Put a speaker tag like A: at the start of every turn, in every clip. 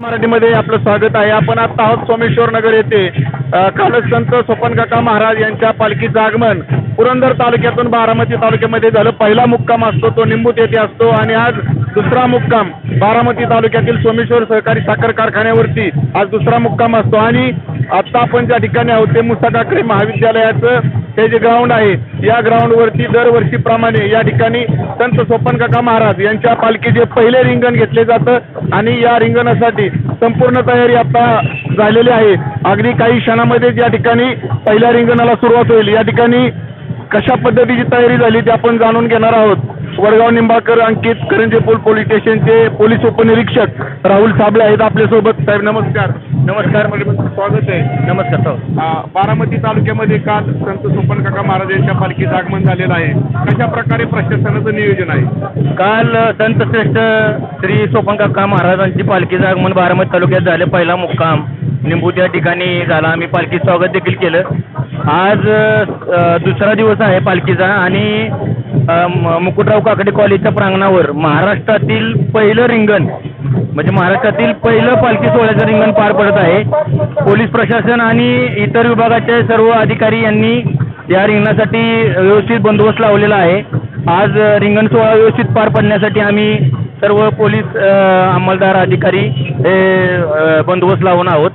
A: मराठीमध्ये आपलं स्वागत आहे। आपण आता आहोत सोमेश्वर नगर येथे कालच संत सोपनकाका महाराज यांच्या पालखीचं आगमन पुरंदर तालुक्यातून बारामती तालुक्यामध्ये झालं। पहिला मुक्काम असतो तो निंबूत येथे असतो आणि आज दुसरा मुक्काम बारामती तालुक्यातील सोमेश्वर सहकारी साखर कारखान्यावरती आज दुसरा मुक्काम असतो। आणि आता आपण ज्या ठिकाणी आहोत ते मुसा ठाकरे महाविद्यालयाचं हे जे ग्राउंड आहे, या ग्राउंडवरती दरवर्षीप्रमाणे या ठिकाणी संत सोपनकाका महाराज यांच्या पालखीचे पहिले रिंगण घेतले जातं आणि या रिंगणासाठी संपूर्ण तयारी आता झालेली आहे। अगदी काही क्षणामध्येच या ठिकाणी पहिल्या रिंगणाला सुरुवात होईल। या ठिकाणी कशा पद्धतीची तयारी झाली ते आपण जाणून घेणार आहोत। वडगाव निंबाळकर अंकित करंजेपूल पोलीस स्टेशनचे पोलीस उपनिरीक्षक राहुल साबळे आहेत आपल्यासोबत। साहेब नमस्कार।
B: नमस्कार,
A: स्वागत आहे।
B: नमस्कार साहेब।
A: बारामती तालुक्यामध्ये काल संत सोपनकाका महाराज यांच्या पालखीचं आगमन झालेलं आहे। कशा प्रकारे प्रशासनाचं नियोजन आहे?
B: काल संत श्रेष्ठ श्री सोपनकाका महाराजांची पालखीचं आगमन बारामती तालुक्यात झाले। पहिला मुक्काम निंबूत या ठिकाणी झाला। आम्ही पालखी स्वागत देखील केलं। आज दुसरा दिवस आहे पालखीचा आणि मुकुटराव काकडे कॉलेजच्या प्रांगणावर महाराष्ट्रातील पहिलं रिंगण म्हणजे महाराष्ट्रातील पहिलं पालखी सोहळ्याचं रिंगण पार पडत आहे। पोलीस प्रशासन आणि इतर विभागाचे सर्व अधिकारी यांनी या रिंगणासाठी व्यवस्थित बंदोबस्त लावलेला आहे। आज रिंगण सोहळा व्यवस्थित पार पडण्यासाठी आम्ही सर्व पोलीस अंमलदार अधिकारी हे बंदोबस्त लावून आहोत।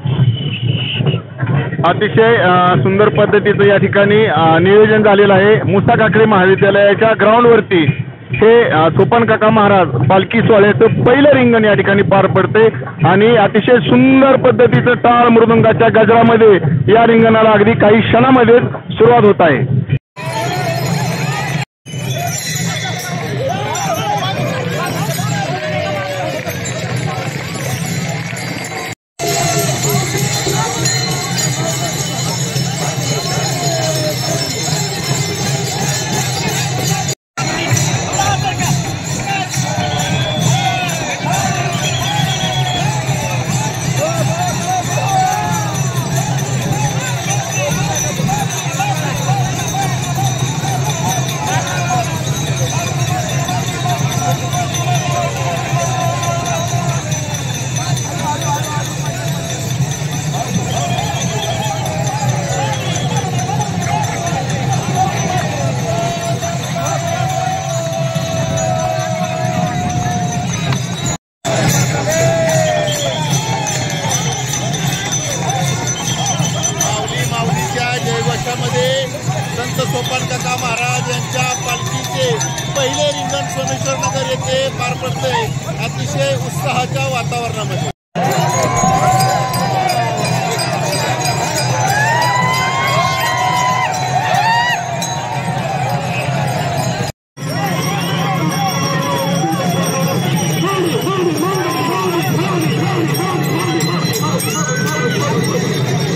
A: अतिशय सुंदर पद्धतीचं या ठिकाणी नियोजन झालेलं आहे। मुसा ठाकरे महाविद्यालयाच्या ग्राउंडवरती हे सोपनकाका महाराज पालखी सोहळ्याचं पहिलं रिंगण या ठिकाणी पार पडते आणि अतिशय सुंदर पद्धतीचं टाळ मृदुंगाच्या गजरामध्ये या रिंगणाला अगदी काही क्षणामध्येच सुरुवात होत आहे।
C: संत सोपनकाका महाराज यांच्या पालखीचे पहिले रिंगण सोमेश्वर नगर येथे पार पडते अतिशय उत्साहाच्या वातावरणामध्ये।